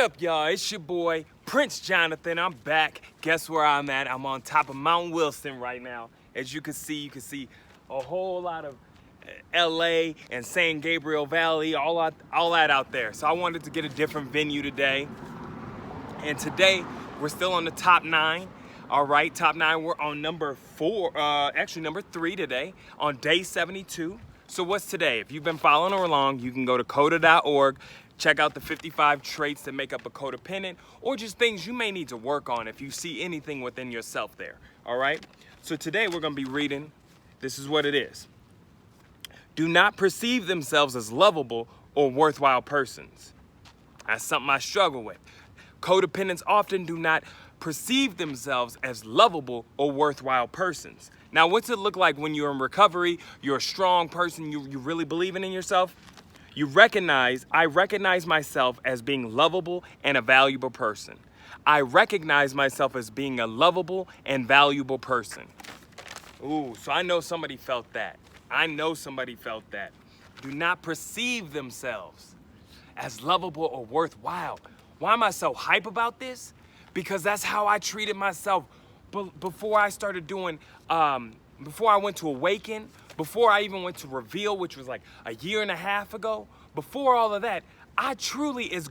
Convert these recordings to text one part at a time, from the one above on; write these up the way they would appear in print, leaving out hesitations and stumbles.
up, y'all? It's your boy, Prince Jonathan. I'm back. Guess where I'm at? I'm on top of Mount Wilson right now. As you can see a whole lot of LA and San Gabriel Valley, all that out there. So I wanted to get a different venue today. And today, we're still on the top 9. All right, top 9, we're on number 3 today, on day 72. So what's today? If you've been following along, you can go to coda.org, check out the 55 traits that make up a codependent, or just things you may need to work on if you see anything within yourself there, all right? So today we're gonna be reading, this is what it is. Do not perceive themselves as lovable or worthwhile persons. That's something I struggle with. Codependents often do not perceive themselves as lovable or worthwhile persons. Now, what's it look like when you're in recovery, you're a strong person, you really believing in yourself? I recognize myself as being lovable and a valuable person. I recognize myself as being a lovable and valuable person. Ooh, so I know somebody felt that. Do not perceive themselves as lovable or worthwhile. Why am I so hype about this? Because that's how I treated myself before I started doing, before I went to Awaken, before I even went to Reveal, which was like a year and a half ago. Before all of that, I truly, as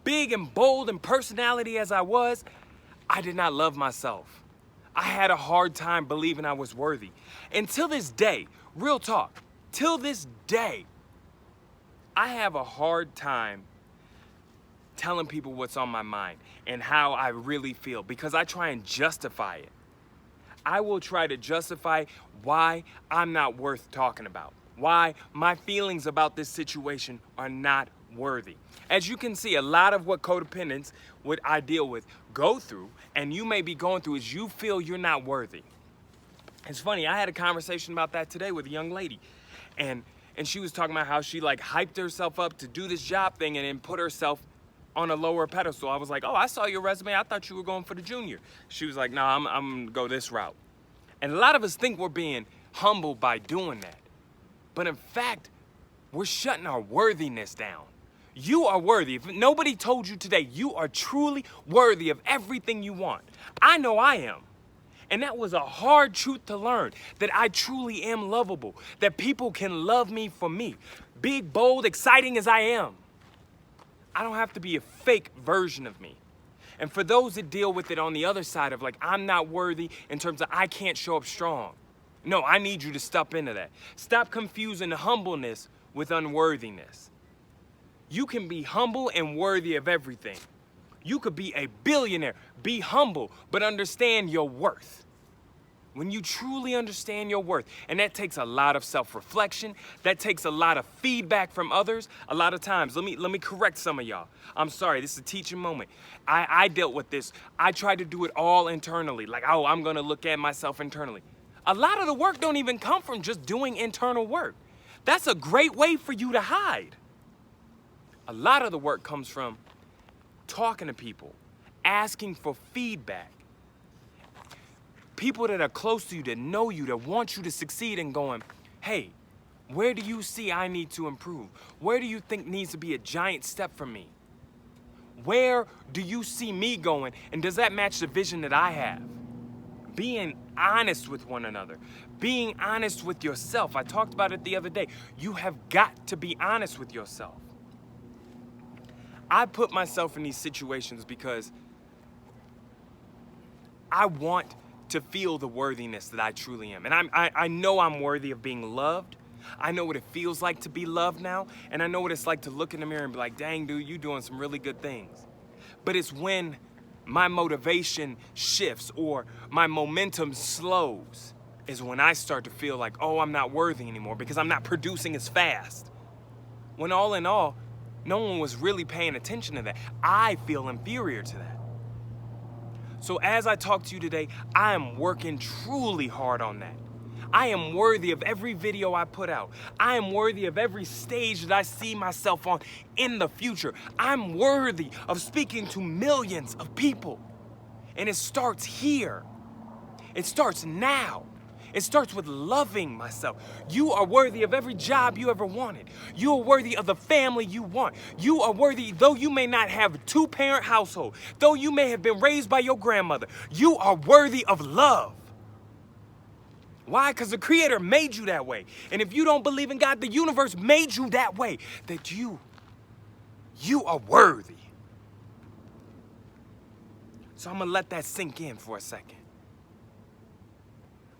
big and bold and personality as I was, I did not love myself. I had a hard time believing I was worthy. Until this day, real talk, till this day, I have a hard time telling people what's on my mind and how I really feel because I try and justify it. I will try to justify why I'm not worth talking about, why my feelings about this situation are not worthy. As you can see, a lot of what codependents, what I deal with, go through, and you may be going through, is you feel you're not worthy. It's funny, I had a conversation about that today with a young lady, and she was talking about how she like hyped herself up to do this job thing and then put herself on a lower pedestal. I was like, oh, I saw your resume. I thought you were going for the junior. She was like, no, I'm gonna go this route. And a lot of us think we're being humbled by doing that. But in fact, we're shutting our worthiness down. You are worthy. If nobody told you today, you are truly worthy of everything you want. I know I am. And that was a hard truth to learn, that I truly am lovable, that people can love me for me, big, bold, exciting as I am. I don't have to be a fake version of me. And for those that deal with it on the other side of like, I'm not worthy in terms of I can't show up strong. No, I need you to step into that. Stop confusing humbleness with unworthiness. You can be humble and worthy of everything. You could be a billionaire, be humble, but understand your worth. When you truly understand your worth, and that takes a lot of self-reflection, that takes a lot of feedback from others. A lot of times, let me correct some of y'all. I'm sorry, this is a teaching moment. I dealt with this. I tried to do it all internally, like, oh, I'm gonna look at myself internally. A lot of the work don't even come from just doing internal work. That's a great way for you to hide. A lot of the work comes from talking to people, asking for feedback. People that are close to you, that know you, that want you to succeed, and going, hey, where do you see I need to improve? Where do you think needs to be a giant step for me? Where do you see me going, and does that match the vision that I have? Being honest with one another, being honest with yourself. I talked about it the other day. You have got to be honest with yourself. I put myself in these situations because I want to feel the worthiness that I truly am. And I know I'm worthy of being loved. I know what it feels like to be loved now. And I know what it's like to look in the mirror and be like, dang, dude, you're doing some really good things. But it's when my motivation shifts or my momentum slows is when I start to feel like, oh, I'm not worthy anymore because I'm not producing as fast. When all in all, no one was really paying attention to that. I feel inferior to that. So as I talk to you today, I am working truly hard on that. I am worthy of every video I put out. I am worthy of every stage that I see myself on in the future. I'm worthy of speaking to millions of people. And it starts here. It starts now. It starts with loving myself. You are worthy of every job you ever wanted. You are worthy of the family you want. You are worthy, though you may not have a two-parent household, though you may have been raised by your grandmother, you are worthy of love. Why? Because the Creator made you that way. And if you don't believe in God, the universe made you that way, that you are worthy. So I'm gonna let that sink in for a second.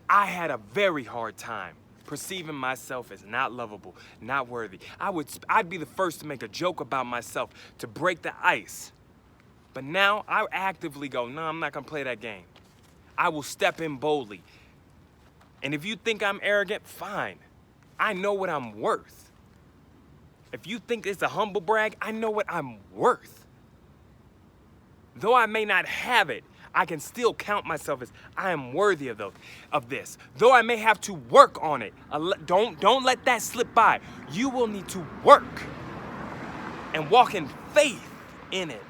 I had a very hard time perceiving myself as not lovable, not worthy. I'd be the first to make a joke about myself to break the ice. But now I actively go, no, I'm not gonna play that game. I will step in boldly. And if you think I'm arrogant, fine. I know what I'm worth. If you think it's a humble brag, I know what I'm worth. Though I may not have it, I can still count myself as I am worthy of this. Though I may have to work on it, don't let that slip by. You will need to work and walk in faith in it.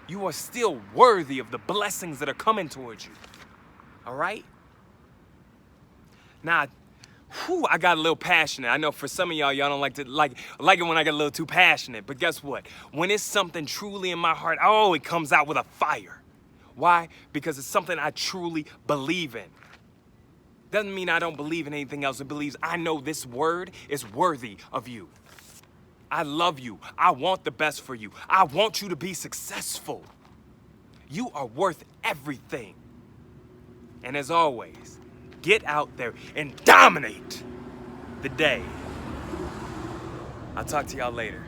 You are still worthy of the blessings that are coming towards you. All right? Now, I got a little passionate. I know for some of y'all don't like it when I get a little too passionate. But guess what? When it's something truly in my heart, it comes out with a fire. Why? Because it's something I truly believe in. Doesn't mean I don't believe in anything else. It believes I know this word is worthy of you. I love you. I want the best for you. I want you to be successful. You are worth everything. And as always, get out there and dominate the day. I'll talk to y'all later.